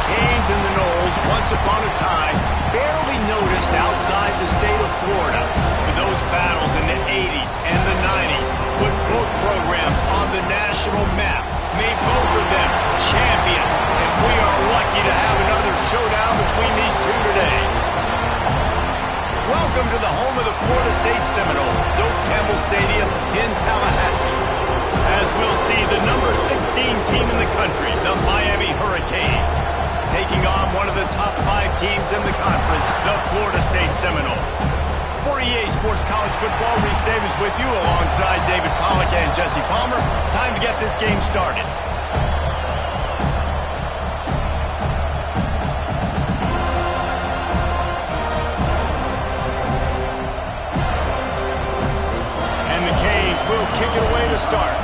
Canes and the Noles, once upon a time, barely noticed outside the state of Florida. But those battles in the 80s and the 90s put both programs on the national map, made both of them champions, and we are lucky to have another showdown between these two today. Welcome to the home of the Florida State Seminoles, Doak Campbell Stadium in Tallahassee. As we'll see, the number 16 team in the country, the Miami Hurricanes, taking on one of the top 5 teams in the conference, the Florida State Seminoles. For EA Sports College Football, Reese Davis with you alongside David Pollack and Jesse Palmer. Time to get this game started. And the Canes will kick it away to start.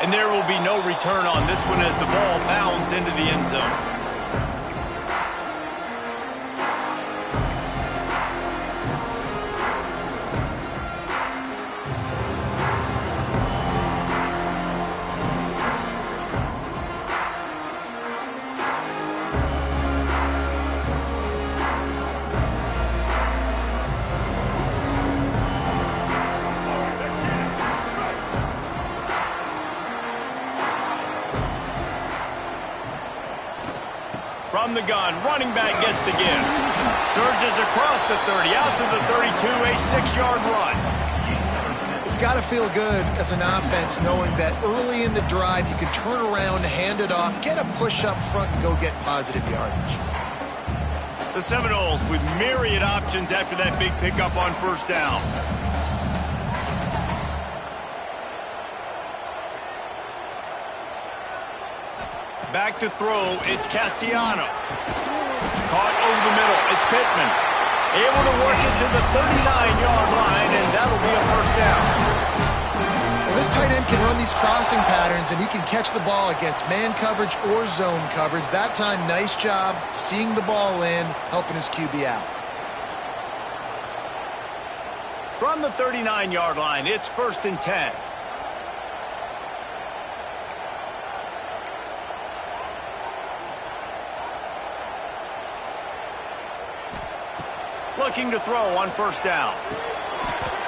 And there will be no return on this one as the ball bounds into the end zone. From the gun, running back gets the give. Surges across the 30, out to the 32, a 6-yard run. It's got to feel good as an offense knowing that early in the drive you can turn around, hand it off, get a push up front, and go get positive yardage. The Seminoles with myriad options after that big pickup on first down. Back to throw, it's Castellanos. Caught over the middle, it's Pittman. Able to work it to the 39-yard line, and that'll be a first down. Well, this tight end can run these crossing patterns, and he can catch the ball against man coverage or zone coverage. That time, nice job seeing the ball in, helping his QB out. From the 39-yard line, it's 1st and 10. Looking to throw on first down.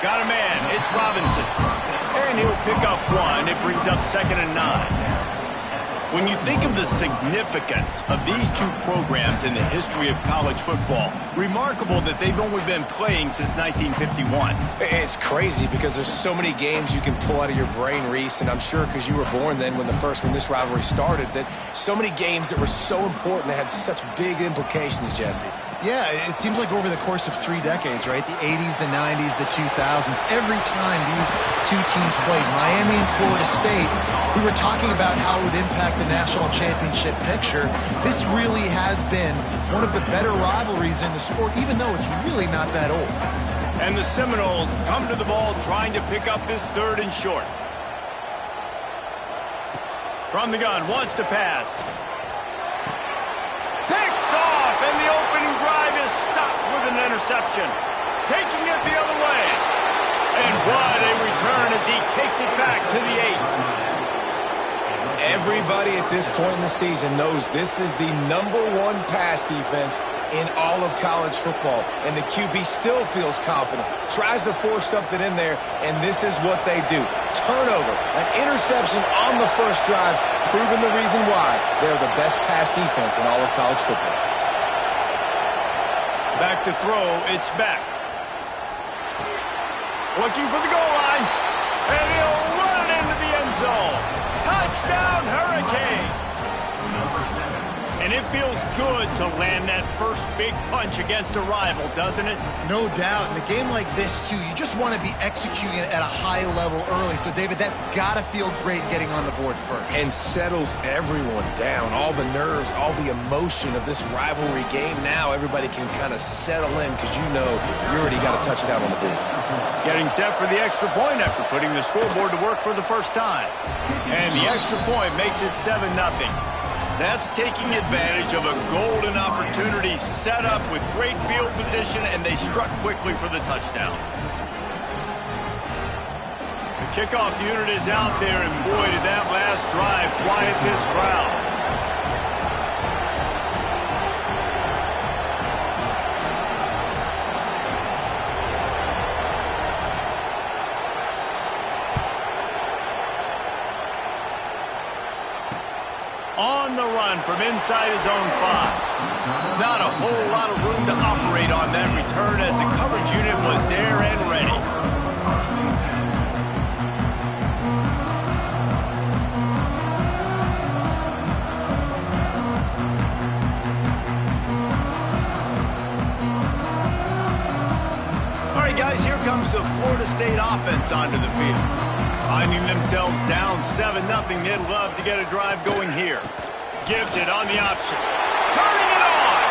Got a man, it's Robinson. And he'll pick up one. It brings up 2nd and 9. When you think of the significance of these two programs in the history of college football, remarkable that they've only been playing since 1951. It's crazy because there's so many games you can pull out of your brain, Reese, and I'm sure because you were born then when this rivalry started, that so many games that were so important that had such big implications, Jesse. Yeah, it seems like over the course of 3 decades, right? The 80s, the 90s, the 2000s, every time these two teams played, Miami and Florida State, we were talking about how it would impact the national championship picture. This really has been one of the better rivalries in the sport, even though it's really not that old. And the Seminoles come to the ball trying to pick up this 3rd and short. From the gun, wants to pass. Picked off, and the opening drive is stopped with an interception. Taking it the other way. And what a return as he takes it back to the 8. Everybody at this point in the season knows this is the #1 pass defense in all of college football. And the QB still feels confident, tries to force something in there, and this is what they do. Turnover, an interception on the first drive, proving the reason why they're the best pass defense in all of college football. Back to throw, it's Beck. Looking for the goal line, and he'll run it into the end zone. Touchdown, Hurricanes! And it feels good to land that first big punch against a rival, doesn't it? No doubt. In a game like this, too, you just want to be executing it at a high level early. So, David, that's got to feel great getting on the board first. And settles everyone down. All the nerves, all the emotion of this rivalry game. Now everybody can kind of settle in because you know you already got a touchdown on the board. Getting set for the extra point after putting the scoreboard to work for the first time. And the extra point makes it 7-0. That's taking advantage of a golden opportunity set up with great field position, and they struck quickly for the touchdown. The kickoff unit is out there, and boy, did that last drive quiet this crowd. On the run from inside his own 5. Not a whole lot of room to operate on that return as the coverage unit was there and ready. All right, guys, here comes the Florida State offense onto the field. Finding themselves down 7-0, they'd love to get a drive going here. Gives it on the option. Turning it on!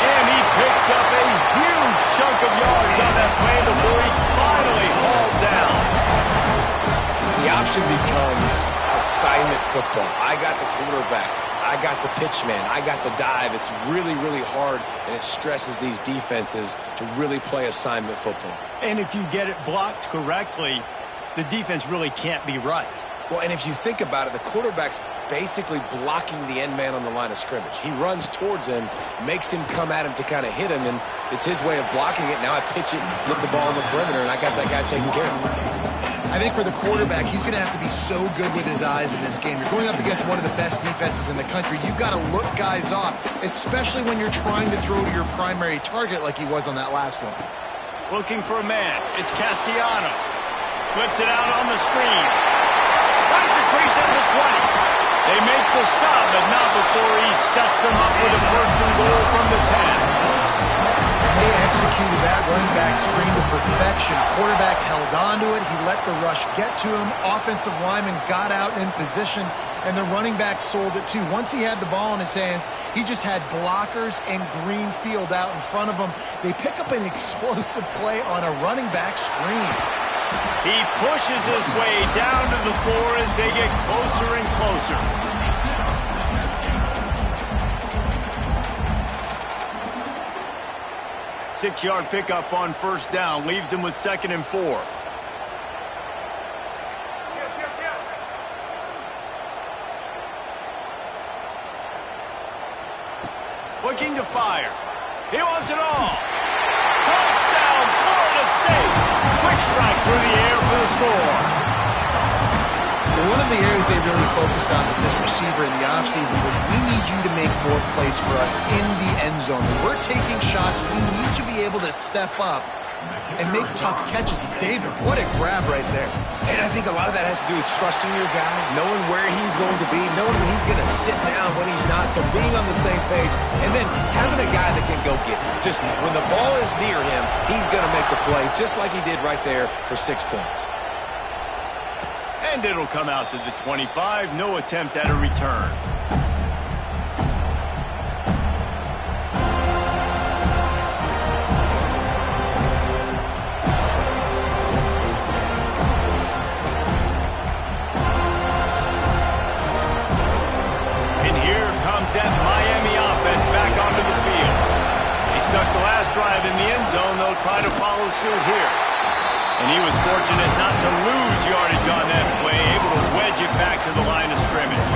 And he picks up a huge chunk of yards on that play before he's finally hauled down. The option becomes assignment football. I got the quarterback. I got the pitch man. I got the dive. It's really, really hard, and it stresses these defenses to really play assignment football. And if you get it blocked correctly, the defense really can't be right. Well, and if you think about it, the quarterback's basically blocking the end man on the line of scrimmage. He runs towards him, makes him come at him to kind of hit him, and it's his way of blocking it. Now I pitch it, get the ball on the perimeter, and I got that guy taken care of. I think for the quarterback, he's going to have to be so good with his eyes in this game. You're going up against one of the best defenses in the country. You've got to look guys off, especially when you're trying to throw to your primary target like he was on that last one. Looking for a man. It's Castellanos. Flips it out on the screen. Finds a crease at the 20. They make the stop, but not before he sets them up with a first and goal from the 10. They executed that running back screen to perfection. Quarterback held on to it. He let the rush get to him. Offensive lineman got out in position, and the running back sold it too. Once he had the ball in his hands, he just had blockers and green field out in front of him. They pick up an explosive play on a running back screen. He pushes his way down to the floor as they get closer and closer. 6-yard pickup on first down leaves him with 2nd and 4. Looking to fire. He wants it all. Touchdown, Florida State. Quick strike through the air for the score. One of the areas they really focused on with this receiver in the offseason was we need you to make more plays for us in the end zone. When we're taking shots, we need you to be able to step up and make tough catches. David, what a grab right there. And I think a lot of that has to do with trusting your guy, knowing where he's going to be, knowing when he's going to sit down, when he's not, so being on the same page, and then having a guy that can go get it. Just when the ball is near him, he's going to make the play, just like he did right there for 6 points. And it'll come out to the 25. No attempt at a return. And here comes that Miami offense back onto the field. They stuck the last drive in the end zone. They'll try to follow suit here. And he was fortunate not to lose yardage on that play, able to wedge it back to the line of scrimmage.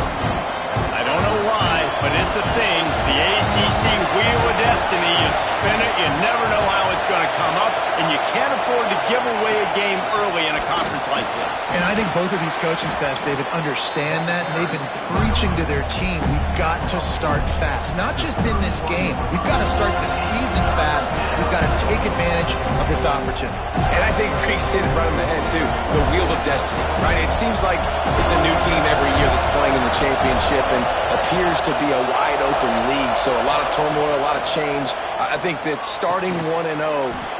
I don't know why, but it's a thing. The ACC Wheel of Destiny, you spin it, you never know how it's going to come up, and you can't afford to give away a game early in a conference like this. And I think both of these coaching staffs, David, understand that, and they've been preaching to their team, we've got to start fast. Not just in this game. We've got to start the season fast. We've got to take advantage of this opportunity. And I think Reese hit it right on the head, too. The Wheel of Destiny, right? It seems like it's a new team every year that's playing in the championship and appears to be a wide-open league. So a lot of turmoil, a lot of change. I think that starting 1-0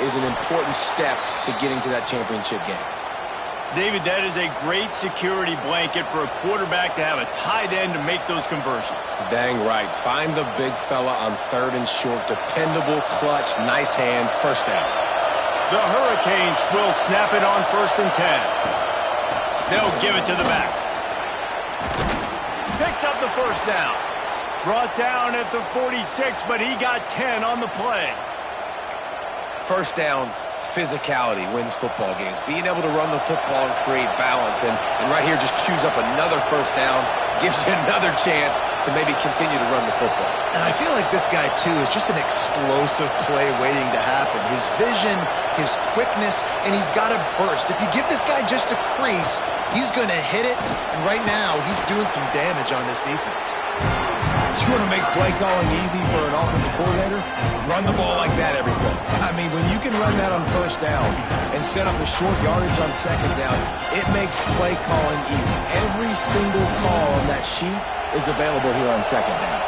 is an important step to getting to that championship game. David, that is a great security blanket for a quarterback to have a tight end to make those conversions. Dang right. Find the big fella on 3rd and short. Dependable, clutch, nice hands, first down. The Hurricanes will snap it on 1st and 10. They'll give it to the back. picks up the first down. Brought down at the 46, but he got 10 on the play. First down, physicality wins football games. Being able to run the football and create balance. And right here, just choose up another first down. Gives you another chance to maybe continue to run the football. And I feel like this guy, too, is just an explosive play waiting to happen. His vision, his quickness, and he's got a burst. If you give this guy just a crease, he's going to hit it. And right now, he's doing some damage on this defense. You want to make play calling easy for an offensive coordinator? Run the ball like that every play. I mean, when you can run that on first down and set up a short yardage on second down, it makes play calling easy. Every single call on that sheet is available here on second down.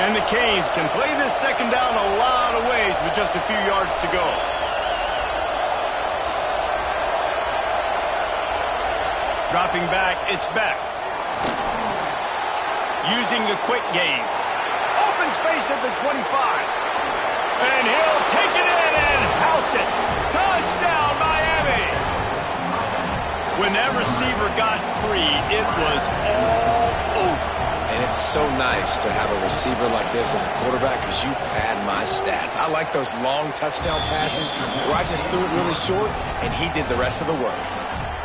And the Canes can play this second down a lot of ways with just a few yards to go. Dropping back, it's Beck. Using the quick game. Open space at the 25. And he'll take it in and house it. Touchdown, Miami! When that receiver got free, it was all over. And it's so nice to have a receiver like this as a quarterback because you pad my stats. I like those long touchdown passes where I just threw it really short and he did the rest of the work.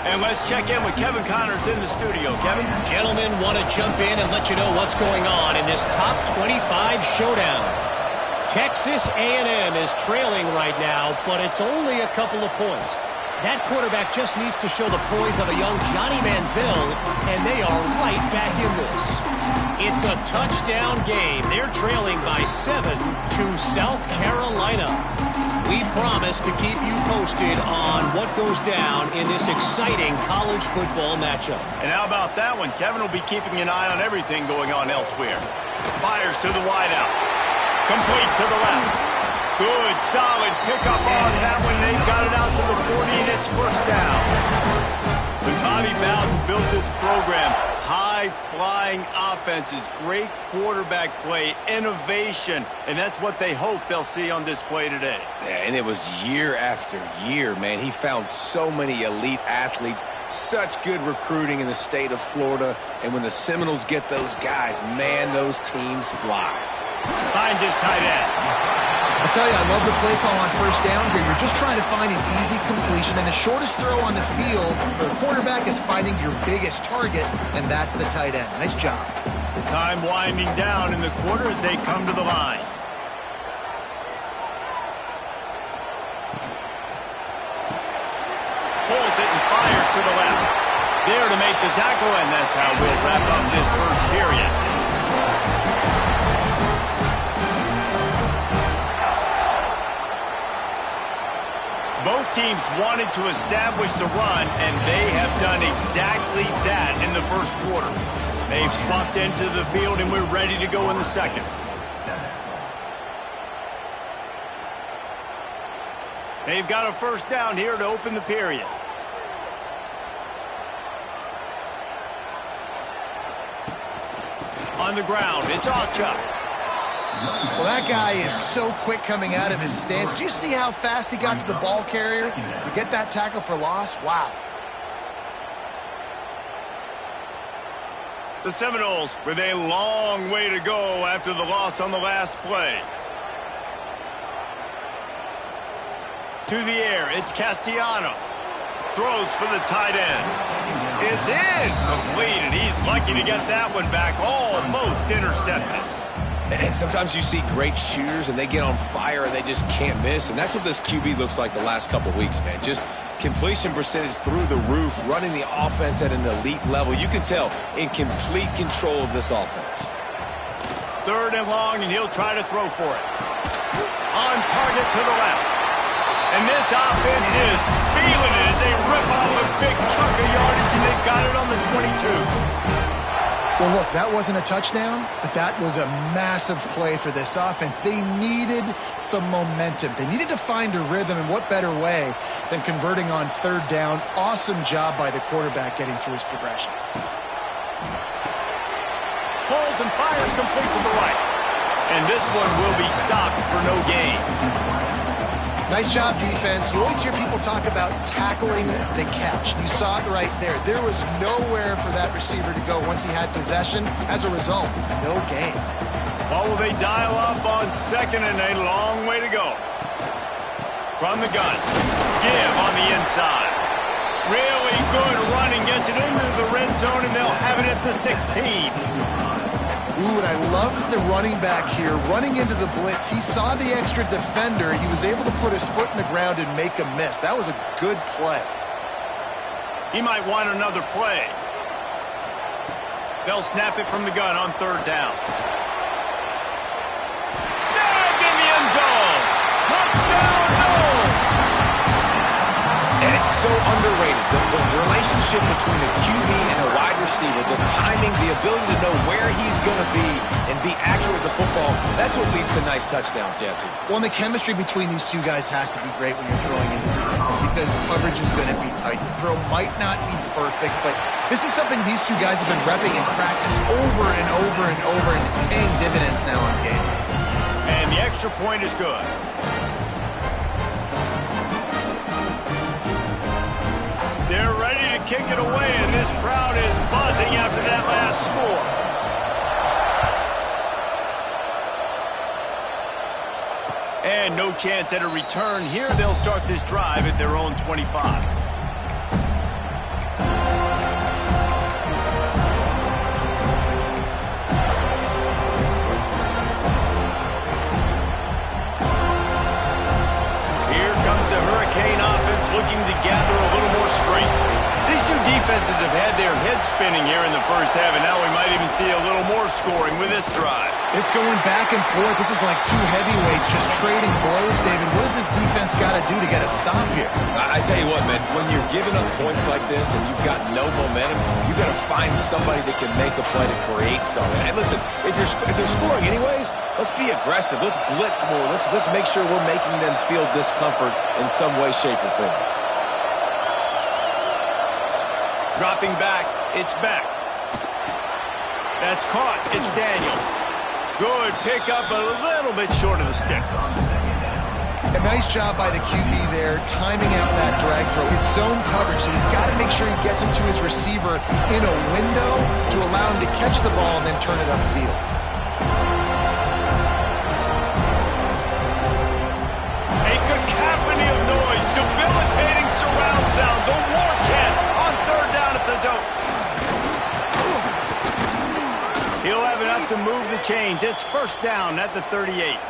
And let's check in with Kevin Connors in the studio. Kevin? Gentlemen, want to jump in and let you know what's going on in this top 25 showdown. Texas A&M is trailing right now, but it's only a couple of points. That quarterback just needs to show the poise of a young Johnny Manziel, and they are right back in this. It's a touchdown game. They're trailing by 7 to South Carolina. We promise to keep you posted on what goes down in this exciting college football matchup. And how about that one? Kevin will be keeping an eye on everything going on elsewhere. Fires to the wideout. Complete to the left. Good, solid pickup on that one. They got it out to the 40, and it's first down. When Bobby Bowden built this program, high-flying offenses, great quarterback play, innovation, and that's what they hope they'll see on display today. Yeah, and it was year after year, man. He found so many elite athletes, such good recruiting in the state of Florida, and when the Seminoles get those guys, man, those teams fly. Finds his tight end. I tell you, I love the play call on first down here. You're just trying to find an easy completion, and the shortest throw on the field for the quarterback is finding your biggest target, and that's the tight end. Nice job. Time winding down in the quarter as they come to the line. Pulls it and fires to the left. There to make the tackle, and that's how we'll wrap up this first period. Both teams wanted to establish the run, and they have done exactly that in the first quarter. They've swapped into the field, and we're ready to go in the second. They've got a first down here to open the period. On the ground, it's Ocha. Well, that guy is so quick coming out of his stance. Do you see how fast he got to the ball carrier? To get that tackle for loss? Wow. The Seminoles with a long way to go after the loss on the last play. To the air, it's Castellanos. Throws for the tight end. It's incomplete, and he's lucky to get that one back. Almost intercepted. And sometimes you see great shooters, and they get on fire, and they just can't miss. And that's what this QB looks like the last couple weeks, man. Just completion percentage through the roof, running the offense at an elite level. You can tell in complete control of this offense. Third and long, and he'll try to throw for it. On target to the left. And this offense is feeling it as they rip off a big chunk of yardage, and they've got it on the 22. Well, look, that wasn't a touchdown, but that was a massive play for this offense. They needed some momentum. They needed to find a rhythm, and what better way than converting on third down. Awesome job by the quarterback getting through his progression. Pulls and fires complete to the right. And this one will be stopped for no gain. Nice job, defense. You always hear people talk about tackling the catch. You saw it right there. There was nowhere for that receiver to go once he had possession. As a result, no gain. Well, will they dial up on second and a long way to go? From the gun. Give on the inside. Really good running. Gets it into the red zone, and they'll have it at the 16. Ooh, and I love the running back here. Running into the blitz, he saw the extra defender. He was able to put his foot in the ground and make a miss. That was a good play. He might want another play. They'll snap it from the gun on third down. Snagged in the end zone. Touchdown, no! And it's so underrated. The relationship between a QB and a wide receiver, the timing, the ability to know where he's going to be and be accurate with the football, that's what leads to nice touchdowns, Jesse. Well, and the chemistry between these two guys has to be great when you're throwing into defenses because coverage is going to be tight. The throw might not be perfect, but this is something these two guys have been repping in practice over and over and over, and it's paying dividends now on game. And the extra point is good. They're ready to kick it away, and this crowd is buzzing after that last score. And no chance at a return here. They'll start this drive at their own 25. Looking to gather a little more strength. These two defenses have had their heads spinning here in the first half, and now we might even see a little more scoring with this drive. It's going back and forth. This is like two heavyweights just trading blows, David. What does this defense got to do to get a stop here? I tell you what, man, when you're giving up points like this and you've got no momentum, you got to find somebody that can make a play to create something. And listen, if they're scoring anyways, let's be aggressive. Let's blitz more. Let's make sure we're making them feel discomfort in some way, shape, or form. Dropping back, it's back. That's caught. It's Daniels. Good pickup, a little bit short of the sticks. A nice job by the QB there, timing out that drag throw. It's zone coverage, so he's got to make sure he gets it to his receiver in a window to allow him to catch the ball and then turn it upfield. A cacophony of noise, debilitating surround sound, the war chant on third down at the dope. He'll have enough to move the chains. It's first down at the 38.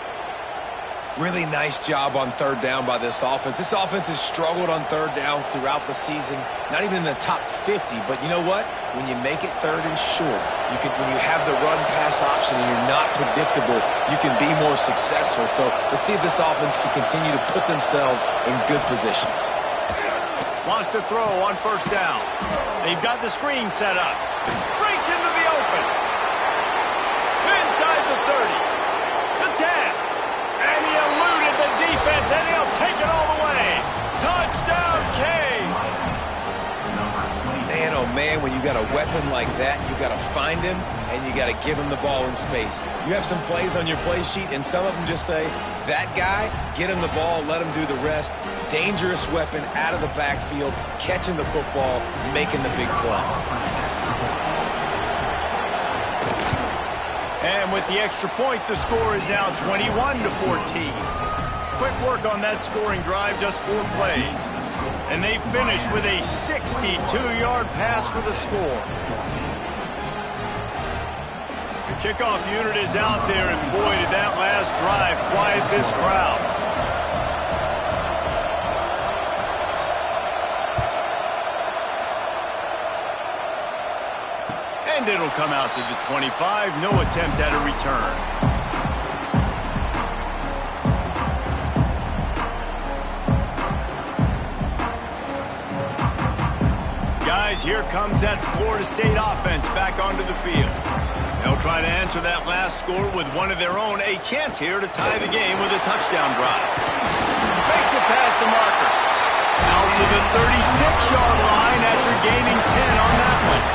Really nice job on third down by this offense. This offense has struggled on third downs throughout the season. Not even in the top 50, but you know what? When you make it third and short, when you have the run-pass option and you're not predictable, you can be more successful. So let's see if this offense can continue to put themselves in good positions. Wants to throw on first down. They've got the screen set up. Breaks into the open. Inside the 30. The 10. And he eluded the defense, and he'll take it all the way. Touchdown, Canes. Man, oh man, when you got a weapon like that, you got to find him, and you got to give him the ball in space. You have some plays on your play sheet, and some of them just say, that guy, get him the ball, let him do the rest. Dangerous weapon out of the backfield, catching the football, making the big play. And with the extra point, the score is now 21-14. Quick work on that scoring drive, just 4 plays. And they finish with a 62-yard pass for the score. The kickoff unit is out there, and boy, did that last drive quiet this crowd. And it'll come out to the 25. No attempt at a return. Guys, here comes that Florida State offense back onto the field. They'll try to answer that last score with one of their own. A chance here to tie the game with a touchdown drive. Makes it past the marker. Out to the 36-yard line after gaining 10 on that one.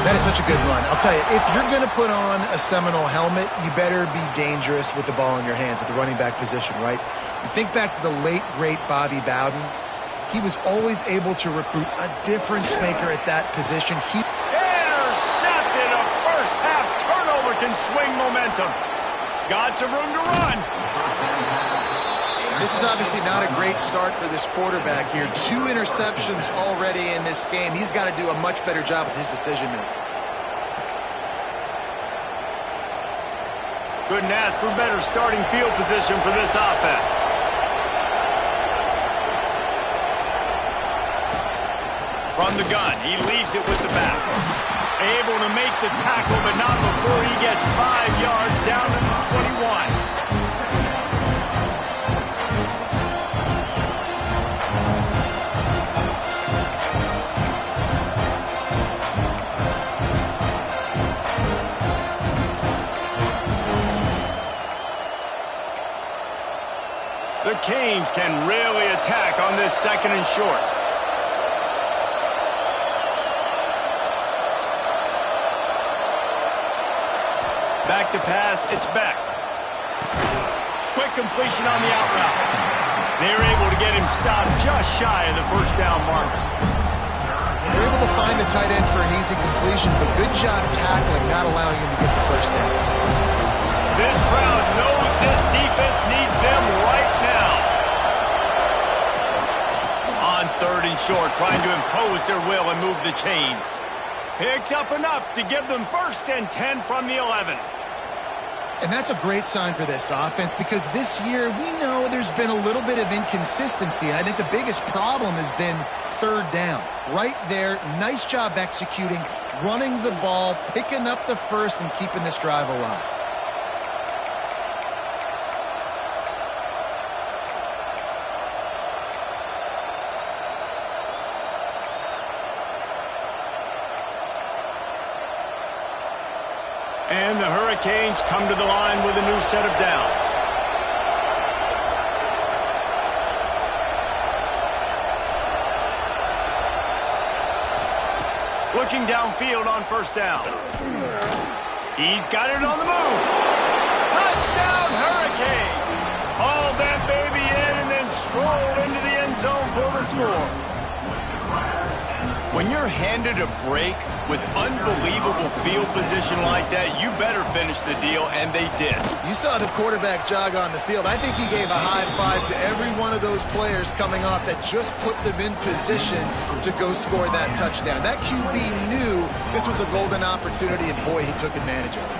That is such a good run. I'll tell you, if you're going to put on a Seminole helmet, you better be dangerous with the ball in your hands at the running back position, right? You think back to the late, great Bobby Bowden. He was always able to recruit a difference maker at that position. Intercepted. A first-half turnover can swing momentum. Got some room to run. This is obviously not a great start for this quarterback here. 2 interceptions already in this game. He's got to do a much better job with his decision-making. Couldn't ask for better starting field position for this offense. From the gun, he leaves it with the back. Able to make the tackle, but not before he gets 5 yards down to the 21. The Canes can really attack on this 2nd and short. Back to pass, it's Beck. Quick completion on the out route. They're able to get him stopped just shy of the first down marker. They're able to find the tight end for an easy completion, but good job tackling, not allowing him to get the first down. This crowd knows this defense needs them right now. On 3rd and short, trying to impose their will and move the chains. Picks up enough to give them 1st and 10 from the 11. And that's a great sign for this offense because this year we know there's been a little bit of inconsistency. And I think the biggest problem has been 3rd down. Right there, nice job executing, running the ball, picking up the first, and keeping this drive alive. And the Hurricanes come to the line with a new set of downs. Looking downfield on 1st down. He's got it on the move. Touchdown, Hurricanes! Hauled that baby in and then strolled into the end zone for the score. When you're handed a break with unbelievable field position like that, you better finish the deal, and they did. You saw the quarterback jog on the field. I think he gave a high five to every one of those players coming off that just put them in position to go score that touchdown. That QB knew this was a golden opportunity, and boy, he took advantage of it.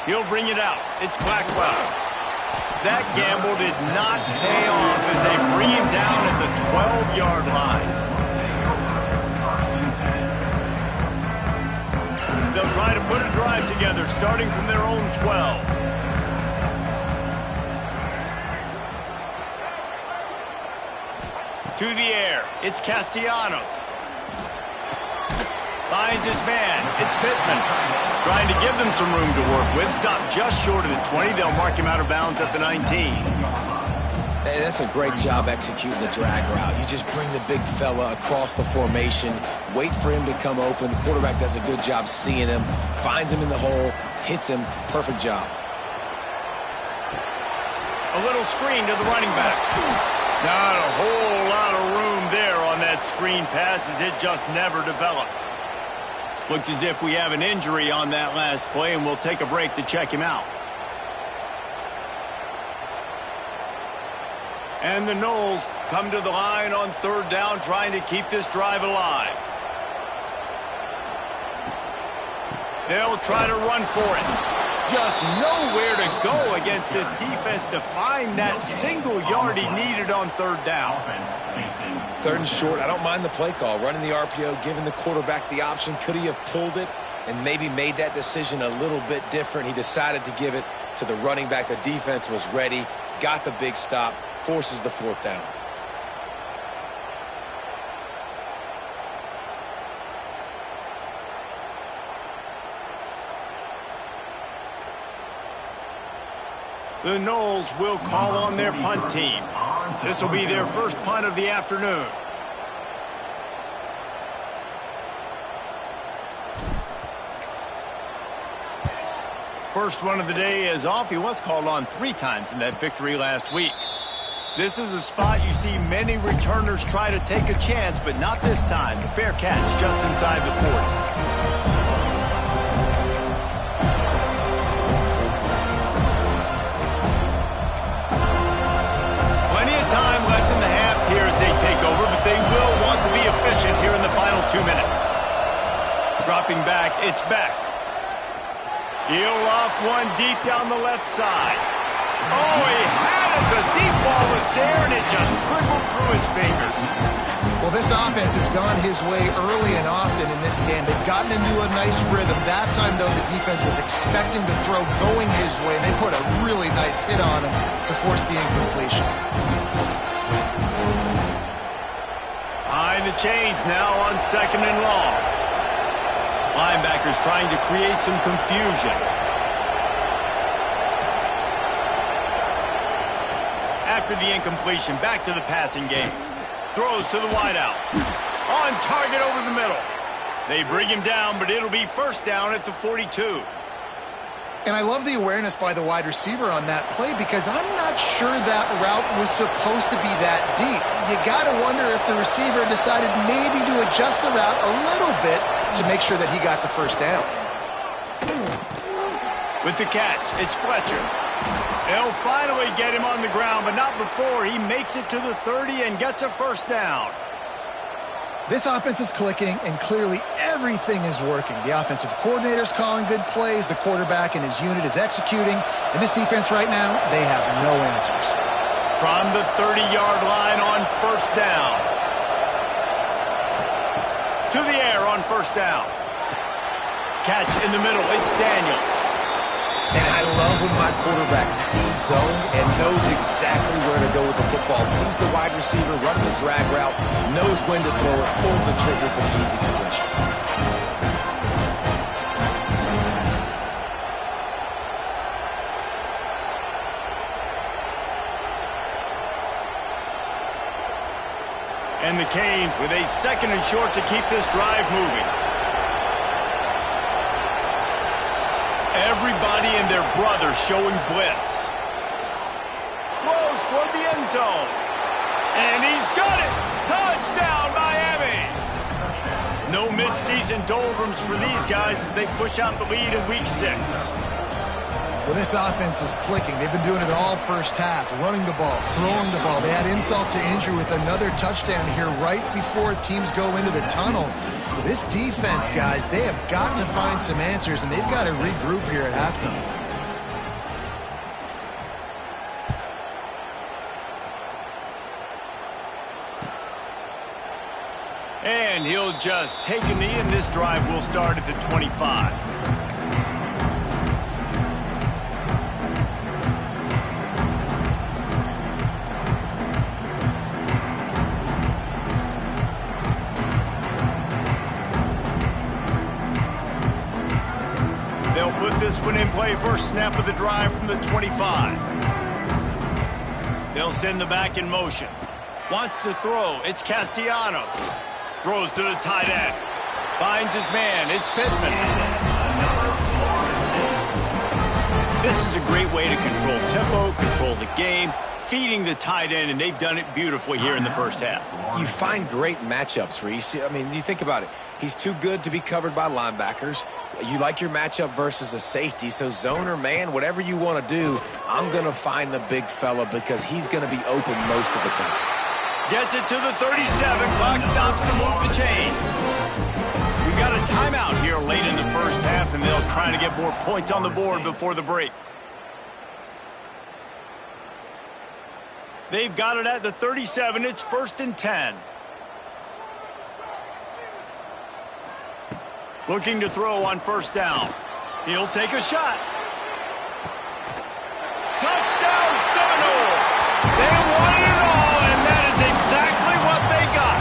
He'll bring it out. It's Blackwell. That gamble did not pay off as they bring him down at the 12-yard line. They'll try to put a drive together, starting from their own 12. To the air. It's Castellanos. Finds his man. It's Pittman. Trying to give them some room to work with. Stopped just short of the 20. They'll mark him out of bounds at the 19. Hey, that's a great job executing the drag route. You just bring the big fella across the formation, wait for him to come open. The quarterback does a good job seeing him, finds him in the hole, hits him. Perfect job. A little screen to the running back. Not a whole lot of room there on that screen pass as it just never developed. Looks as if we have an injury on that last play, and we'll take a break to check him out. And the Noles come to the line on 3rd down, trying to keep this drive alive. They'll try to run for it. Just nowhere to go against this defense to find that single yard he needed on 3rd down. 3rd and short, I don't mind the play call. Running the RPO, giving the quarterback the option. Could he have pulled it and maybe made that decision a little bit different? He decided to give it to the running back. The defense was ready, got the big stop, forces the 4th down. The Noles will call on their punt team. This will be their first punt of the afternoon. First one of the day is off. He was called on 3 times in that victory last week. This is a spot you see many returners try to take a chance, but not this time. The fair catch just inside the 40. Time left in the half here as they take over, but they will want to be efficient here in the final 2 minutes. Dropping back, it's back. He'll off one deep down the left side. Oh, he had it. The deep ball was there, and it just trickled through his fingers. Well, this offense has gone his way early and often in this game. They've gotten into a nice rhythm. That time, though, the defense was expecting the throw going his way, and they put a really nice hit on him to force the incompletion. Behind the chains now on 2nd and long. Linebackers trying to create some confusion. After the incompletion, back to the passing game. Throws to the wideout. On target over the middle. They bring him down, but it'll be first down at the 42. And I love the awareness by the wide receiver on that play because I'm not sure that route was supposed to be that deep. You got to wonder if the receiver decided maybe to adjust the route a little bit to make sure that he got the first down. With the catch, it's Fletcher. They'll finally get him on the ground, but not before he makes it to the 30 and gets a first down. This offense is clicking, and clearly everything is working. The offensive coordinator's calling good plays, the quarterback and his unit is executing, and this defense right now, they have no answers. From the 30-yard line on first down. To the air on first down. Catch in the middle, it's Daniels. And I love when my quarterback sees zone and knows exactly where to go with the football. Sees the wide receiver running the drag route, knows when to throw it, pulls the trigger for the easy completion. And the Canes with a 2nd and short to keep this drive moving. Everybody and their brother showing blitz. Throws toward the end zone. And he's got it. Touchdown, Miami. No mid-season doldrums for these guys as they push out the lead in week 6. Well, this offense is clicking. They've been doing it all first half, running the ball, throwing the ball. They had insult to injury with another touchdown here right before teams go into the tunnel. This defense, guys, they have got to find some answers, and they've got to regroup here at halftime. And he'll just take a knee, and this drive will start at the 25. They'll put this one in play first snap of the drive from the 25. They'll send the back in motion. Wants to throw. It's Castellanos. Throws to the tight end. Finds his man. It's Pittman. This is a great way to control tempo, control the game, feeding the tight end, and they've done it beautifully here in the first half. You find great matchups, Reese. I mean, you think about it. He's too good to be covered by linebackers. You like your matchup versus a safety, so zone or man, whatever you want to do, I'm going to find the big fella because he's going to be open most of the time. Gets it to the 37. Clock stops to move the chains. We've got a timeout here late in the first half, and they'll try to get more points on the board before the break. They've got it at the 37. It's 1st and 10. Looking to throw on first down. He'll take a shot. Touchdown Seminoles! They wanted it all, and that is exactly what they got.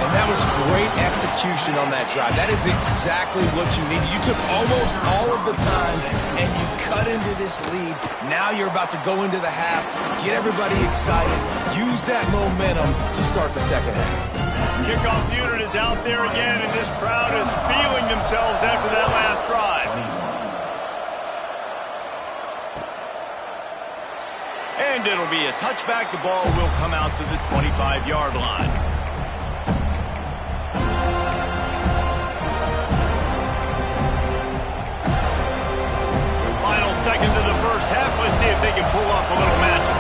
And that was great execution execution on that drive. That is exactly what you need. You took almost all of the time, and you cut into this lead. Now you're about to go into the half, get everybody excited, use that momentum to start the second half. Kickoff unit is out there again, and this crowd is feeling themselves after that last drive. And it'll be a touchback. The ball will come out to the 25-yard line. Final seconds of the first half. Let's see if they can pull off a little magic.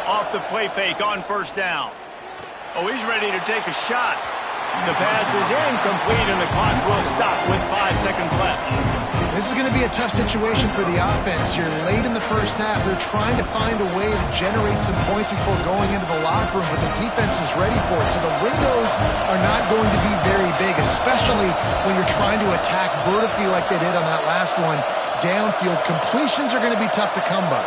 Off the play fake on first down. Oh, he's ready to take a shot. The pass is incomplete, and the clock will stop with 5 seconds left. This is going to be a tough situation for the offense here. Late in the first half, they're trying to find a way to generate some points before going into the locker room, but the defense is ready for it. So the windows are not going to be very big, especially when you're trying to attack vertically like they did on that last one. Downfield completions are going to be tough to come by.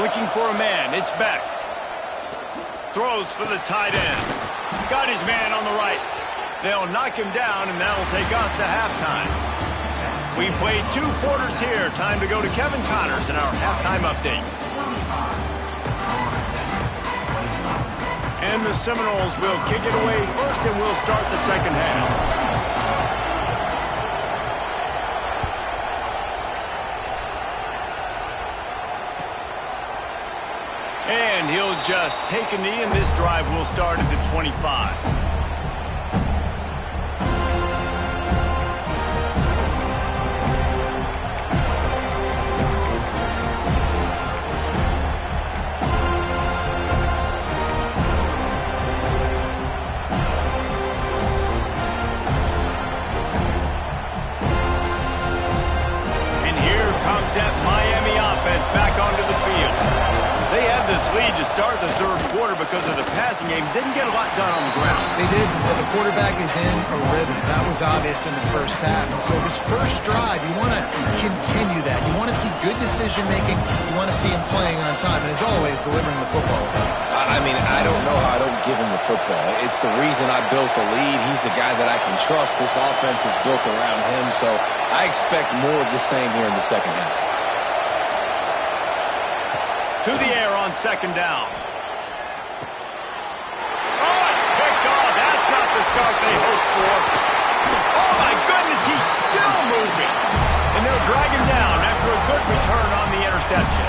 Looking for a man. It's Beck. Throws for the tight end. Got his man on the right. They'll knock him down, and that'll take us to halftime. We played 2 quarters here. Time to go to Kevin Connors in our halftime update. And the Seminoles will kick it away first, and we'll start the second half. And he'll just take a knee, and this drive will start at the 25. And here comes that Miami offense back onto the field. They had this lead to start the third quarter because of the passing game. Didn't get a lot done on the ground. They did, but the quarterback is in a rhythm. That was obvious in the first half. And so this first drive, you want to continue that. You want to see good decision-making. You want to see him playing on time. And as always, delivering the football. I mean, I don't know how I don't give him the football. It's the reason I built the lead. He's the guy that I can trust. This offense is built around him. So I expect more of the same here in the second half. To the air on second down. Oh, it's picked off. That's not the start they hoped for. Oh, my goodness, he's still moving. And they'll drag him down after a good return on the interception.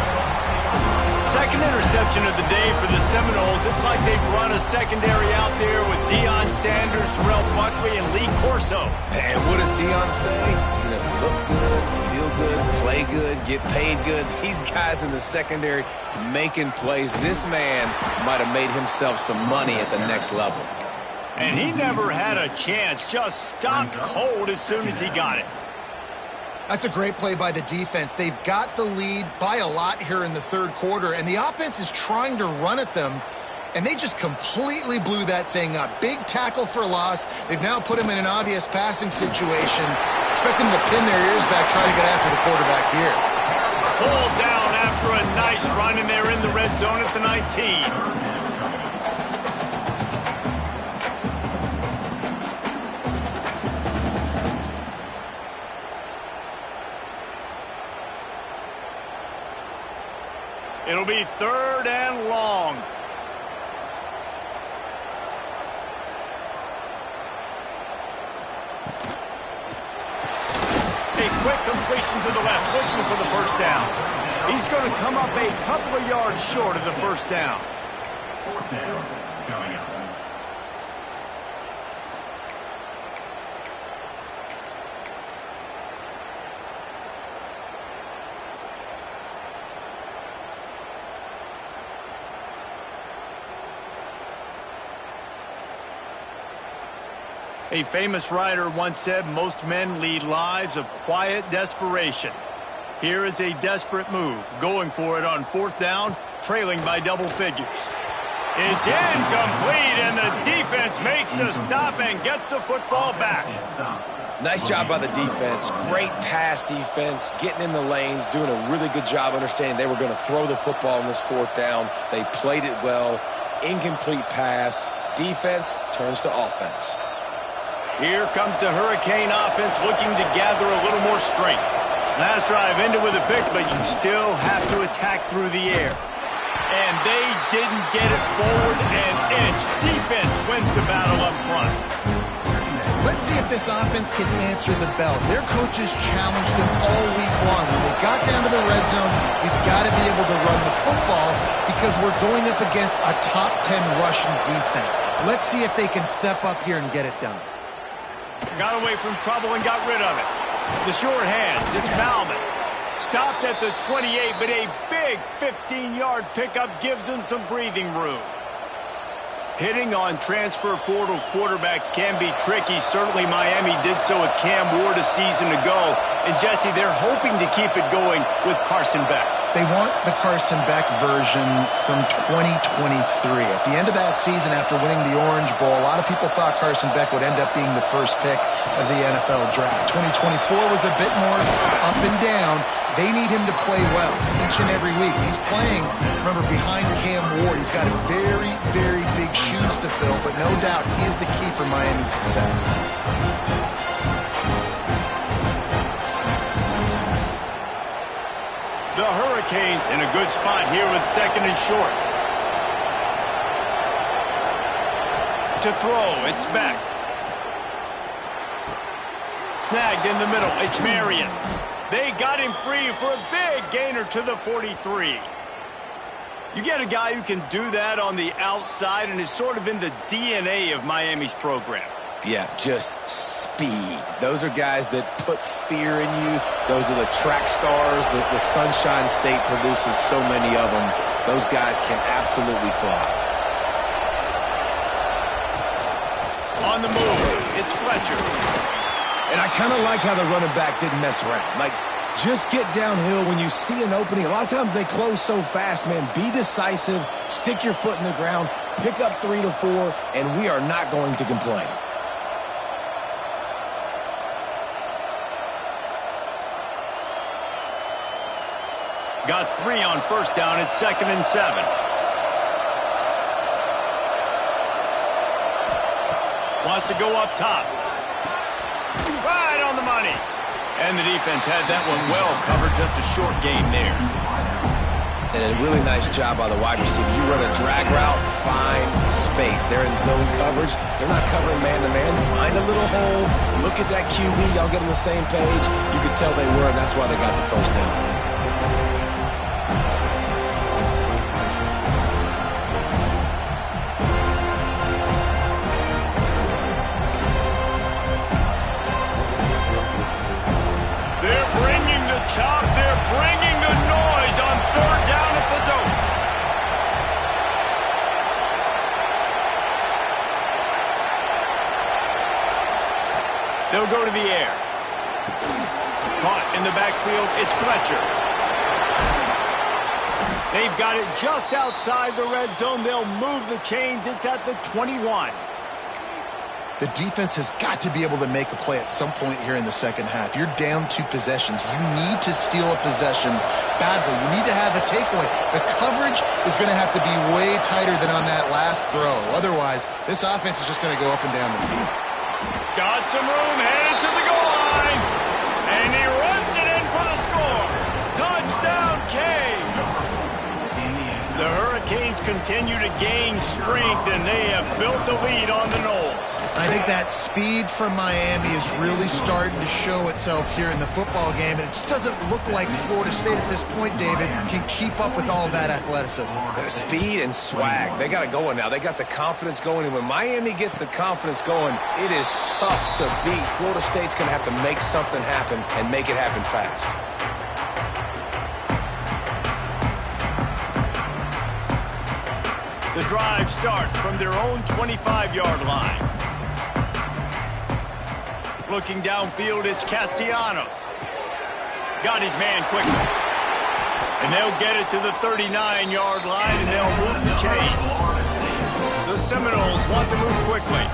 Second interception of the day for the Seminoles. It's like they've run a secondary out there with Deion Sanders, Terrell Buckley, and Lee Corso. And what does Deion say? You know, look good, feel good, play good, get paid good. These guys in the secondary making plays. This man might have made himself some money at the next level. And he never had a chance. Just stopped cold as soon as he got it. That's a great play by the defense. They've got the lead by a lot here in the third quarter, and the offense is trying to run at them, and they just completely blew that thing up. Big tackle for loss. They've now put him in an obvious passing situation. Expect them to pin their ears back, try to get after the quarterback here. Pulled down after a nice run, and they're in the red zone at the 19. It'll be third and long. A quick completion to the left, looking for the first down. He's going to come up a couple of yards short of the first down. Fourth down coming up. A famous writer once said, most men lead lives of quiet desperation. Here is a desperate move, going for it on fourth down, trailing by double figures. It's incomplete, and the defense makes a stop and gets the football back. Nice job by the defense. Great pass defense, getting in the lanes, doing a really good job understanding they were going to throw the football on this fourth down. They played it well. Incomplete pass. Defense turns to offense. Here comes the Hurricane offense looking to gather a little more strength. Last drive ended with a pick, but you still have to attack through the air. And they didn't get it forward an inch. Defense wins the battle up front. Let's see if this offense can answer the bell. Their coaches challenged them all week long. When they got down to the red zone, we've got to be able to run the football because we're going up against a top 10 rushing defense. Let's see if they can step up here and get it done. Got away from trouble and got rid of it. The short hands, it's Bauman. Stopped at the 28, but a big 15-yard pickup gives them some breathing room. Hitting on transfer portal quarterbacks can be tricky. Certainly Miami did so with Cam Ward a season ago. And Jesse, they're hoping to keep it going with Carson Beck. They want the Carson Beck version from 2023. At the end of that season, after winning the Orange Bowl, a lot of people thought Carson Beck would end up being the first pick of the NFL draft. 2024 was a bit more up and down. They need him to play well each and every week. He's playing, remember, behind Cam Ward. He's got very, very big shoes to fill, but no doubt he is the key for Miami's success. The Hurricanes in a good spot here with second and short. To throw, it's Beck. Snagged in the middle, it's Marion. They got him free for a big gainer to the 43. You get a guy who can do that on the outside and is sort of in the DNA of Miami's program. Yeah, just speed. Those are guys that put fear in you. Those are the track stars. The Sunshine State produces so many of them. Those guys can absolutely fly. On the move, it's Fletcher. And I kind of like how the running back didn't mess around. Like, just get downhill when you see an opening. A lot of times they close so fast, man. Be decisive, stick your foot in the ground, pick up 3 to 4, and we are not going to complain. Got 3 on first down. It's 2nd and 7. Wants to go up top. Right on the money. And the defense had that one well covered. Just a short gain there. And a really nice job by the wide receiver. You run a drag route, find space. They're in zone coverage. They're not covering man-to-man. Find a little hole. Look at that QB. Y'all get on the same page. You could tell they were, and that's why they got the first down. Chop, they're bringing the noise on 3rd down at the dope. They'll go to the air. Caught in the backfield, it's Fletcher. They've got it just outside the red zone. They'll move the chains. It's at the 21. The defense has got to be able to make a play at some point here in the second half. You're down 2 possessions. You need to steal a possession badly. You need to have a takeaway. The coverage is going to have to be way tighter than on that last throw. Otherwise, this offense is just going to go up and down the field. Got some room, headed to the goal line. And he runs it in for the score. Touchdown, Canes. The Hurricanes continue to gain strength, and they have built a lead on the Knolls. I think that speed from Miami is really starting to show itself here in the football game, and it just doesn't look like Florida State at this point, David, can keep up with all that athleticism. Speed and swag. They got it going now. They got the confidence going, and when Miami gets the confidence going, it is tough to beat. Florida State's going to have to make something happen and make it happen fast. The drive starts from their own 25-yard line. Looking downfield, it's Castellanos. Got his man quickly. And they'll get it to the 39-yard line, and they'll move the chains. The Seminoles want to move quickly.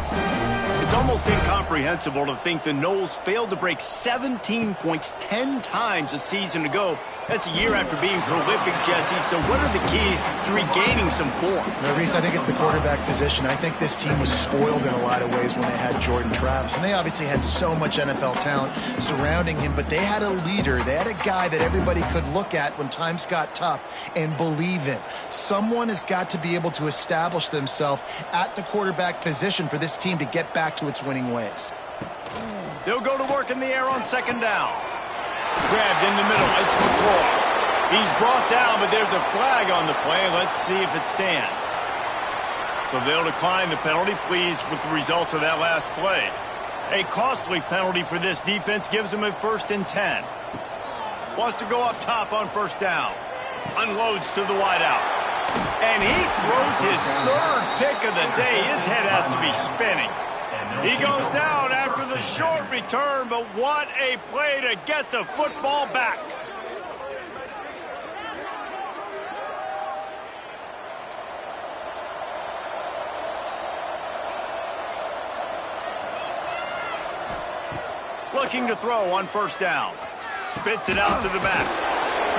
It's almost incomprehensible to think the Noles failed to break 17 points 10 times a season ago. That's a year after being prolific, Jesse. So what are the keys to regaining some form? No, Reese, I think it's the quarterback position. I think this team was spoiled in a lot of ways when they had Jordan Travis. And they obviously had so much NFL talent surrounding him, but they had a leader. They had a guy that everybody could look at when times got tough and believe in. Someone has got to be able to establish themselves at the quarterback position for this team to get back to its winning ways. They'll go to work in the air on second down. Grabbed in the middle. It's McCoy. He's brought down, but there's a flag on the play. Let's see if it stands. So they'll decline the penalty, pleased with the results of that last play. A costly penalty for this defense gives them a 1st and 10. Wants to go up top on first down. Unloads to the wideout. And he throws his 3rd pick of the day. His head has to be spinning. He goes down after the short return, but what a play to get the football back. Looking to throw on first down. Spits it out to the back.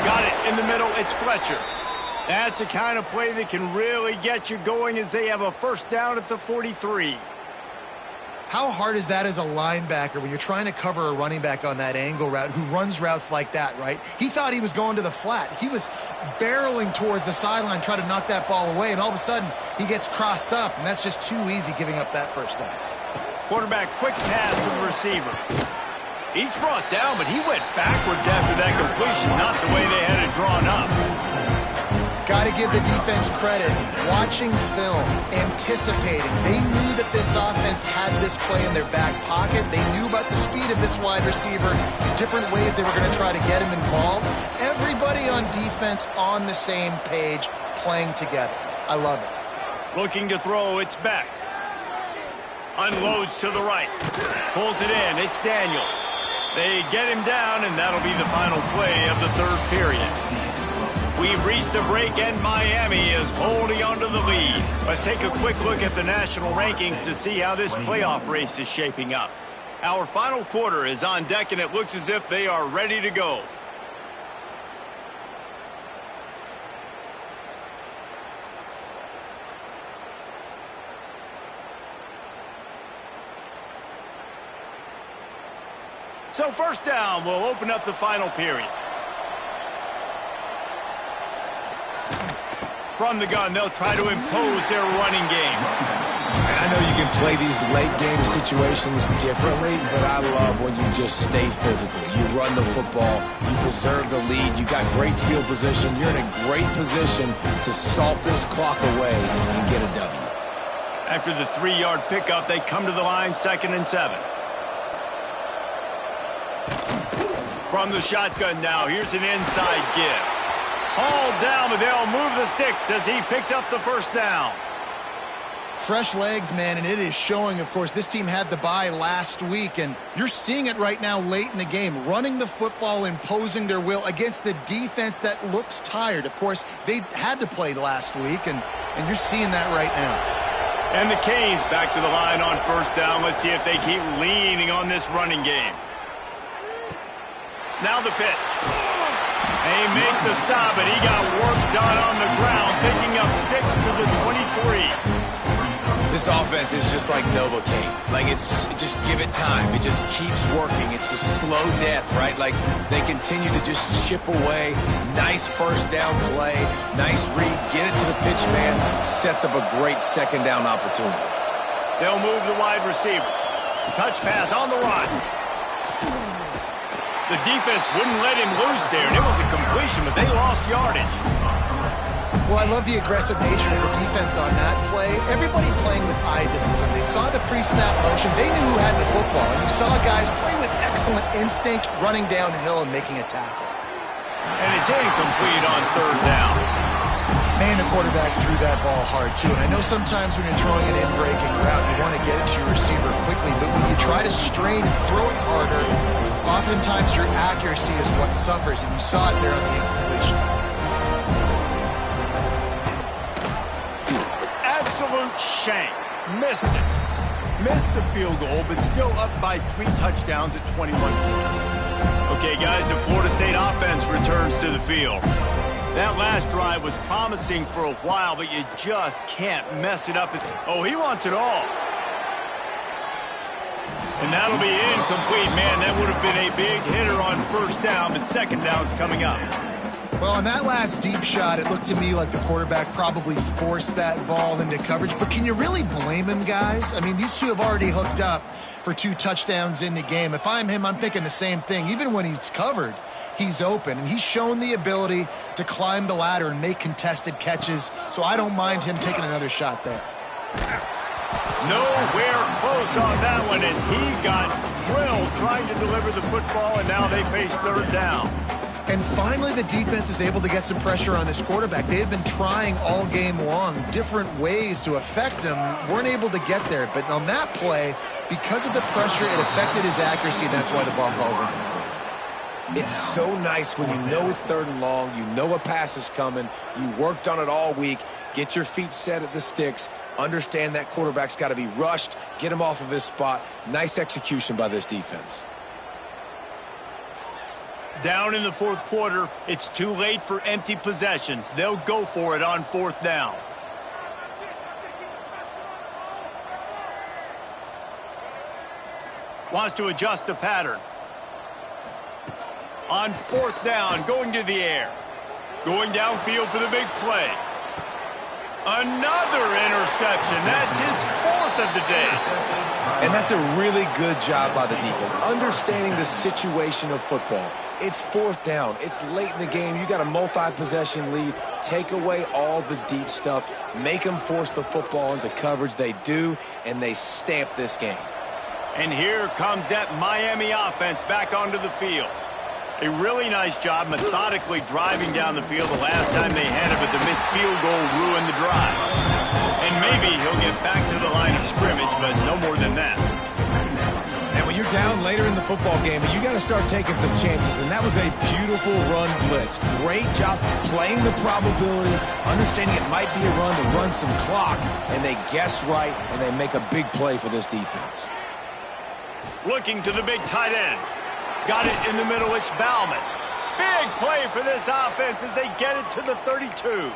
Got it in the middle. It's Fletcher. That's the kind of play that can really get you going as they have a first down at the 43. How hard is that as a linebacker when you're trying to cover a running back on that angle route who runs routes like that, right? He thought he was going to the flat. He was barreling towards the sideline trying to knock that ball away, and all of a sudden he gets crossed up, and that's just too easy giving up that first down. Quarterback quick pass to the receiver. He's brought down, but he went backwards after that completion, not the way they had it drawn up. Got to give the defense credit. Watching film, anticipating. They knew that this offense had this play in their back pocket. They knew about the speed of this wide receiver, different ways they were going to try to get him involved. Everybody on defense on the same page, playing together. I love it. Looking to throw, it's Beck. Unloads to the right. Pulls it in, it's Daniels. They get him down, and that'll be the final play of the 3rd period. We've reached a break, and Miami is holding on to the lead. Let's take a quick look at the national rankings to see how this playoff race is shaping up. Our final quarter is on deck, and it looks as if they are ready to go. So first down will open up the final period. From the gun, they'll try to impose their running game. And I know you can play these late-game situations differently, but I love when you just stay physical. You run the football, you preserve the lead, you got great field position. You're in a great position to salt this clock away and get a W. After the 3-yard pickup, they come to the line, 2nd and 7. From the shotgun now, here's an inside give. Hauled down, but they'll move the sticks as he picks up the first down. Fresh legs, man, and it is showing, of course. This team had the bye last week, and you're seeing it right now late in the game. Running the football, imposing their will against the defense that looks tired. Of course, they had to play last week, and you're seeing that right now. And the Canes back to the line on first down. Let's see if they keep leaning on this running game. Now the pitch. They make the stop, and he got work done on the ground, picking up 6 to the 23. This offense is just like Novocaine. Like, just give it time. It just keeps working. It's a slow death, right? Like, they continue to just chip away. Nice first down play. Nice read. Get it to the pitch man. Sets up a great second down opportunity. They'll move the wide receiver. Touch pass on the run. The defense wouldn't let him loose there, and it was a completion, but they lost yardage. Well, I love the aggressive nature of the defense on that play. Everybody playing with eye discipline. They saw the pre-snap motion. They knew who had the football, and you saw guys play with excellent instinct, running downhill and making a tackle. And it's incomplete on 3rd down. Man, the quarterback threw that ball hard, too. And I know sometimes when you're throwing an in-breaking route, you want to get it to your receiver quickly. But when you try to strain and throw it harder, oftentimes your accuracy is what suffers. And you saw it there on the incompletion. absolute shank. Missed it. Missed the field goal, but still up by 3 touchdowns at 21 points. Okay, guys, the Florida State offense returns to the field. That last drive was promising for a while, but you just can't mess it up. Oh, he wants it all. And that'll be incomplete. Man, that would have been a big hitter on first down, but second down's coming up. Well, on that last deep shot, it looked to me like the quarterback probably forced that ball into coverage. But can you really blame him, guys? I mean, these two have already hooked up for 2 touchdowns in the game. If I'm him, I'm thinking the same thing. Even when he's covered, he's open. And he's shown the ability to climb the ladder and make contested catches. So I don't mind him taking another shot there. Nowhere close on that one as he got drilled trying to deliver the football, and now they face third down. And finally, the defense is able to get some pressure on this quarterback. They have been trying all game long different ways to affect him. Weren't able to get there. But on that play, because of the pressure, it affected his accuracy, and that's why the ball falls incomplete. It's so nice when you know it's third and long, you know a pass is coming, you worked on it all week, get your feet set at the sticks, understand that quarterback's got to be rushed, get him off of his spot. Nice execution by this defense. Down in the fourth quarter, it's too late for empty possessions. They'll go for it on fourth down. Wants to adjust the pattern. On fourth down, going to the air. Going downfield for the big play. Another interception. That's his 4th of the day. And that's a really good job by the defense, understanding the situation of football. It's fourth down. It's late in the game. You got a multi-possession lead. Take away all the deep stuff. Make them force the football into coverage. They do, and they stamp this game. And here comes that Miami offense back onto the field. A really nice job methodically driving down the field the last time they had it, but the missed field goal ruined the drive. And maybe he'll get back to the line of scrimmage, but no more than that. And when you're down later in the football game, you got to start taking some chances, and that was a beautiful run blitz. Great job playing the probability, understanding it might be a run to run some clock, and they guessed right, and they make a big play for this defense. Looking to the big tight end. Got it in the middle, it's Bauman. Big play for this offense as they get it to the 32.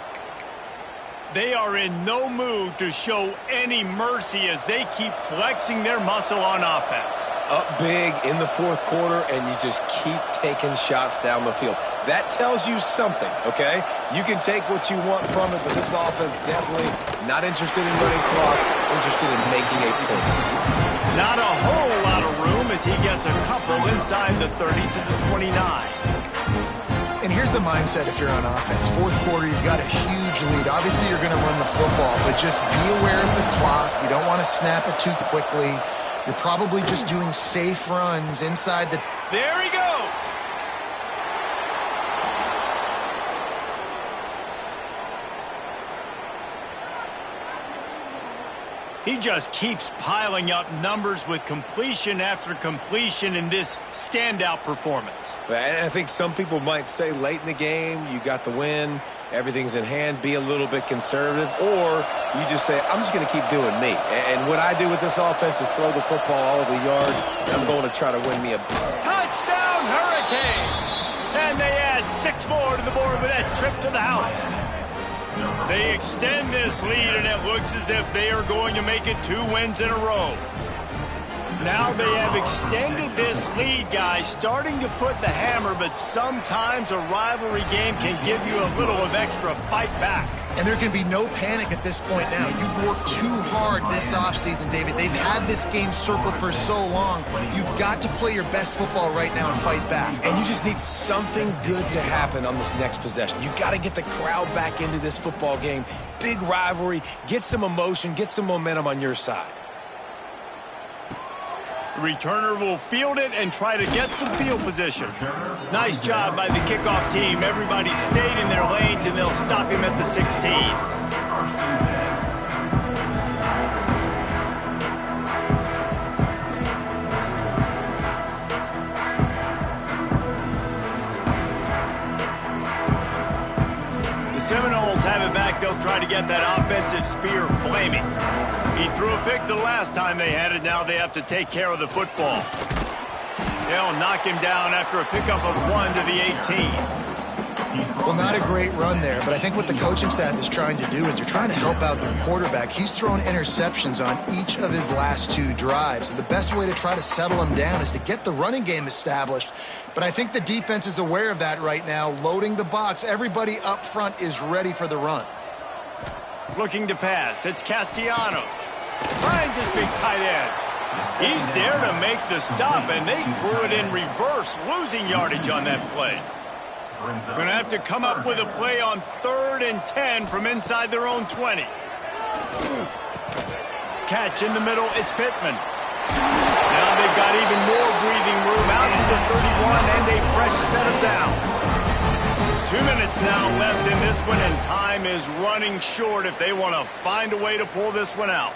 They are in no mood to show any mercy as they keep flexing their muscle on offense. Up big in the fourth quarter, and you just keep taking shots down the field. That tells you something, okay? You can take what you want from it, but this offense definitely not interested in running clock, interested in making a point. Not a whole lot of room as he gets a couple inside the 30 to the 29. And here's the mindset if you're on offense. Fourth quarter, you've got a huge lead. Obviously, you're going to run the football, but just be aware of the clock. You don't want to snap it too quickly. You're probably just doing safe runs inside the... There he goes! He just keeps piling up numbers with completion after completion in this standout performance. And I think some people might say late in the game, you got the win, everything's in hand, be a little bit conservative, or you just say, I'm just going to keep doing me. And what I do with this offense is throw the football all over the yard, and I'm going to try to win me a... Touchdown, Hurricanes! And they add 6 more to the board with that trip to the house. They extend this lead, and it looks as if they are going to make it 2 wins in a row. Now they have extended this lead, guys, starting to put the hammer, but sometimes a rivalry game can give you a little of extra fight back. And there can be no panic at this point now. You've worked too hard this offseason, David. They've had this game circled for so long. You've got to play your best football right now and fight back. And you just need something good to happen on this next possession. You got to get the crowd back into this football game. Big rivalry. Get some emotion. Get some momentum on your side. The returner will field it and try to get some field position. Nice job by the kickoff team. Everybody stayed in their lanes, and they'll stop him at the 16. Seminoles have it back. They'll try to get that offensive spear flaming. He threw a pick the last time they had it. Now they have to take care of the football. They'll knock him down after a pickup of 1 to the 18. Well, not a great run there, but I think what the coaching staff is trying to do is they're trying to help out their quarterback. He's thrown interceptions on each of his last 2 drives. So the best way to try to settle him down is to get the running game established. But I think the defense is aware of that right now, loading the box. Everybody up front is ready for the run. Looking to pass. It's Castellanos. Finds his big tight end. He's there to make the stop, and they threw it in reverse, losing yardage on that play. Going to have to come up with a play on 3rd and 10 from inside their own 20. Catch in the middle, it's Pittman. Now they've got even more breathing room out to the 31 and a fresh set of downs. 2 minutes now left in this one, and time is running short if they want to find a way to pull this one out.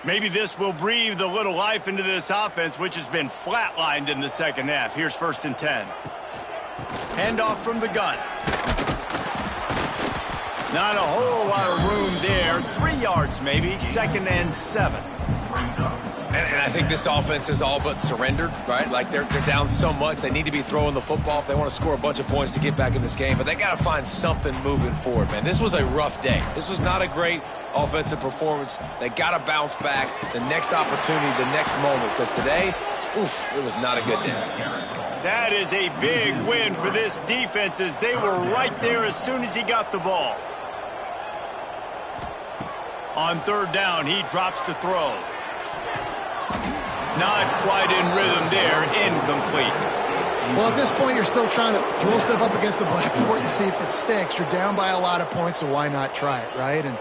Maybe this will breathe a little life into this offense, which has been flatlined in the second half. Here's 1st and 10. Handoff from the gun. Not a whole lot of room there. 3 yards maybe. 2nd and 7. And I think this offense is all but surrendered, right? Like they're down so much. They need to be throwing the football if they want to score a bunch of points to get back in this game. But they got to find something moving forward, man. This was a rough day. This was not a great offensive performance. They got to bounce back the next opportunity, the next moment. Because today, oof, it was not a good day. That is a big win for this defense as they were right there as soon as he got the ball. On 3rd down, he drops to throw. Not quite in rhythm there. Incomplete. Well, at this point, you're still trying to throw stuff up against the blackboard and see if it sticks. You're down by a lot of points, so why not try it, right? And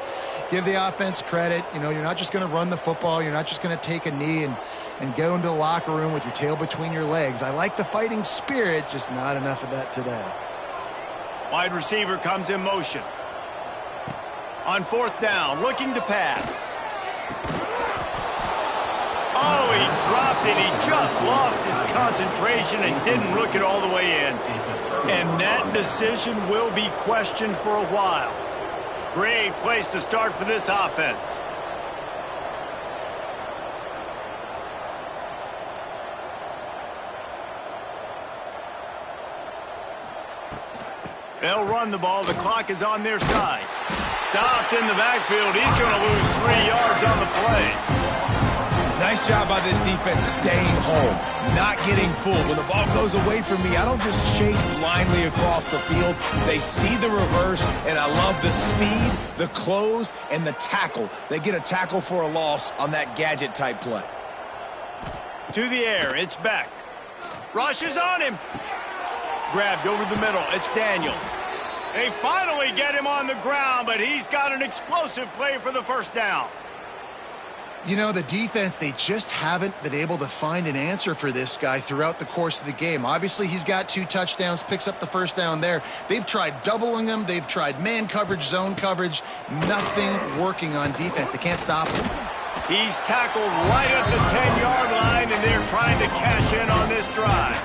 give the offense credit. You know, you're not just going to run the football. You're not just going to take a knee and go into the locker room with your tail between your legs. I like the fighting spirit, just not enough of that today. Wide receiver comes in motion. On 4th down, looking to pass. Oh, he dropped it. He just lost his concentration and didn't look it all the way in. And that decision will be questioned for a while. Great place to start for this offense. They'll run the ball. The clock is on their side. Stopped in the backfield. He's going to lose 3 yards on the play. Nice job by this defense staying home, not getting fooled. When the ball goes away from me, I don't just chase blindly across the field. They see the reverse, and I love the speed, the close, and the tackle. They get a tackle for a loss on that gadget-type play. To the air, it's Beck. Rushes on him. Grabbed over the middle, it's Daniels. They finally get him on the ground, but he's got an explosive play for the 1st down. You know, the defense, they just haven't been able to find an answer for this guy throughout the course of the game. Obviously, he's got 2 touchdowns, picks up the 1st down there. They've tried doubling him. They've tried man coverage, zone coverage. Nothing working on defense. They can't stop him. He's tackled right at the 10-yard line, and they're trying to cash in on this drive.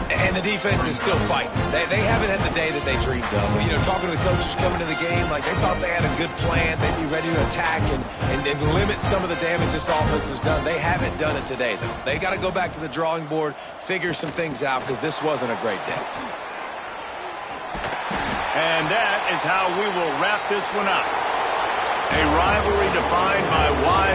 And the defense is still fighting. They haven't had the day that they dreamed of. You know, talking to the coaches coming to the game, like they thought they had a good plan. They'd be ready to attack and limit some of the damage this offense has done. They haven't done it today, though. They got to go back to the drawing board, figure some things out, because this wasn't a great day. And that is how we will wrap this one up. A rivalry defined by wide